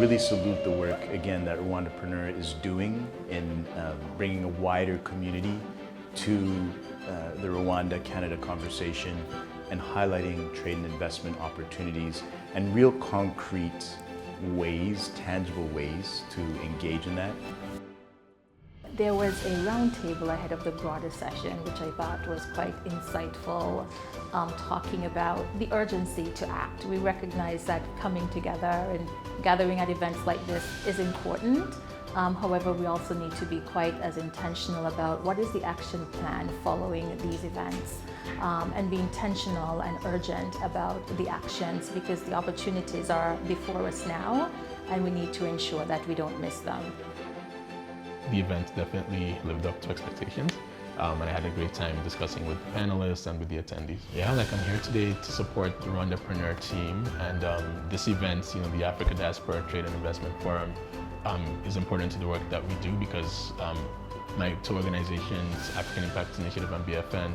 really salute the work, again, that Rwandapreneur is doing in bringing a wider community to the Rwanda-Canada conversation and highlighting trade and investment opportunities and real concrete ways, tangible ways to engage in that. There was a roundtable ahead of the broader session, which I thought was quite insightful, talking about the urgency to act. We recognize that coming together and gathering at events like this is important. However, we also need to be quite as intentional about what is the action plan following these events, and be intentional and urgent about the actions, because the opportunities are before us now and we need to ensure that we don't miss them. The event definitely lived up to expectations, and I had a great time discussing with the panelists and with the attendees. Yeah, like I'm here today to support the Rwandapreneur team, and this event, the Africa Diaspora Trade and Investment Forum, is important to the work that we do, because my two organizations, African Impact Initiative and BFN,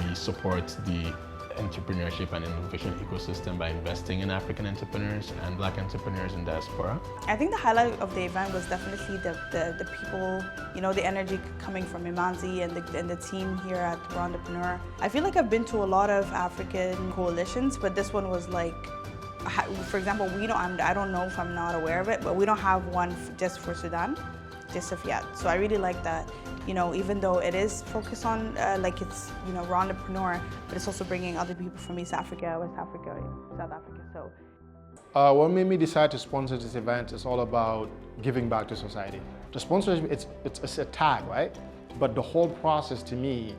we support the entrepreneurship and innovation ecosystem by investing in African entrepreneurs and Black entrepreneurs in diaspora. I think the highlight of the event was definitely the people, the energy coming from Imanzi and the team here at Rwandapreneur. I feel like I've been to a lot of African coalitions, but this one was like, for example, I don't know if I'm not aware of it, but we don't have one just for Sudan, just of yet. So I really like that. Even though it is focused on, it's, Rwandapreneur, but it's also bringing other people from East Africa, West Africa, South Africa, so. What made me decide to sponsor this event is all about giving back to society. The sponsorship, it's a tag, right? But the whole process to me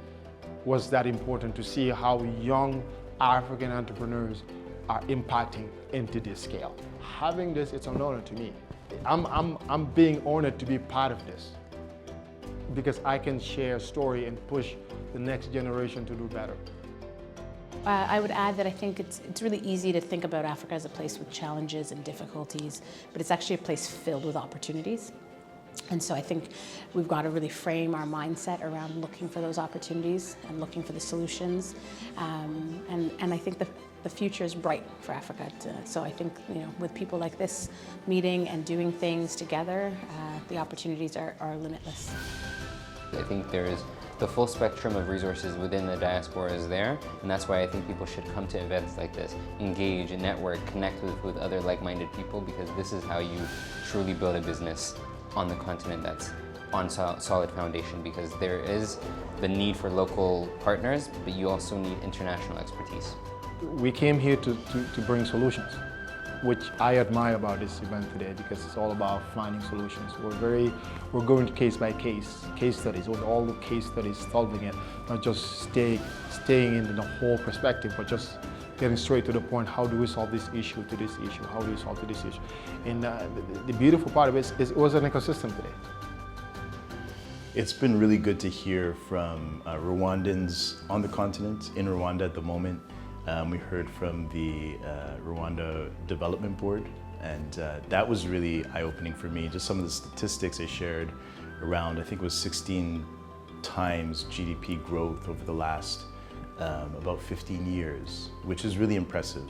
was that important, to see how young African entrepreneurs are impacting into this scale. Having this, it's an honor to me. I'm being honored to be part of this, because I can share a story and push the next generation to do better. I would add that I think it's really easy to think about Africa as a place with challenges and difficulties, but it's actually a place filled with opportunities. And so I think we've got to really frame our mindset around looking for those opportunities and looking for the solutions. And I think the future is bright for Africa. So I think, with people like this meeting and doing things together, the opportunities are limitless. I think there is the full spectrum of resources within the diaspora is there, and that's why I think people should come to events like this, engage, network, connect with other like-minded people, because this is how you truly build a business on the continent that's on solid foundation, because there is the need for local partners, but you also need international expertise. We came here to bring solutions, which I admire about this event today, because it's all about finding solutions. We're going to case by case studies, with all the case studies, solving it, not just staying in the whole perspective, but just getting straight to the point. How do we solve this issue to this issue? How do we solve to this issue? And the beautiful part of it is it was an ecosystem today. It's been really good to hear from Rwandans on the continent, in Rwanda at the moment. We heard from the Rwanda Development Board, and that was really eye-opening for me. Just some of the statistics they shared around, I think it was 16 times GDP growth over the last about 15 years, which is really impressive.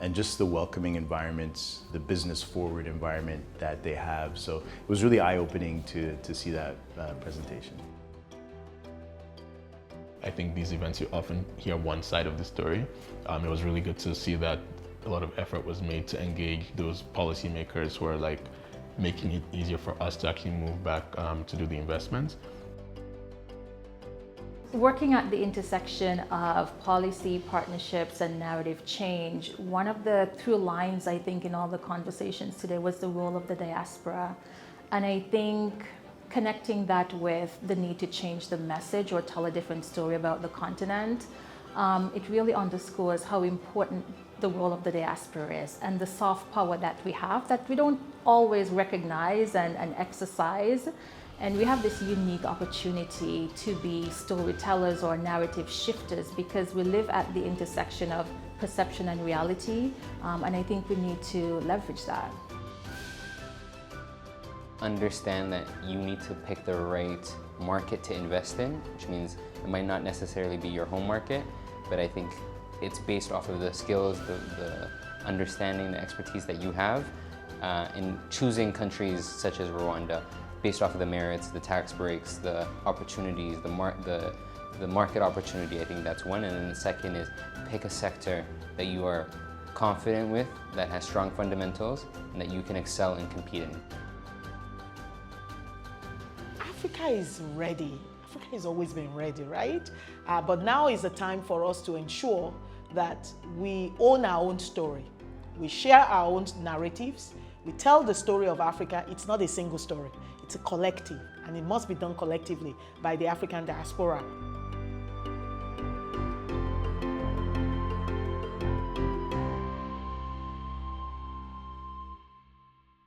And just the welcoming environment, the business-forward environment that they have. So it was really eye-opening to see that presentation. I think these events, you often hear one side of the story. It was really good to see that a lot of effort was made to engage those policymakers who are making it easier for us to actually move back to do the investments. Working at the intersection of policy, partnerships, and narrative change, one of the through lines, I think, in all the conversations today was the role of the diaspora. And I think connecting that with the need to change the message or tell a different story about the continent, it really underscores how important the role of the diaspora is, and the soft power that we have that we don't always recognize and exercise. And we have this unique opportunity to be storytellers or narrative shifters, because we live at the intersection of perception and reality, and I think we need to leverage that. Understand that you need to pick the right market to invest in, which means it might not necessarily be your home market, but I think it's based off of the skills, the understanding, the expertise that you have, in choosing countries such as Rwanda based off of the merits, the tax breaks, the opportunities, the market opportunity. I think that's one. And then the second is pick a sector that you are confident with, that has strong fundamentals, and that you can excel and compete in. Africa is ready. Africa has always been ready, right? But now is the time for us to ensure that we own our own story. We share our own narratives. We tell the story of Africa. It's not a single story. It's a collective, and it must be done collectively by the African diaspora.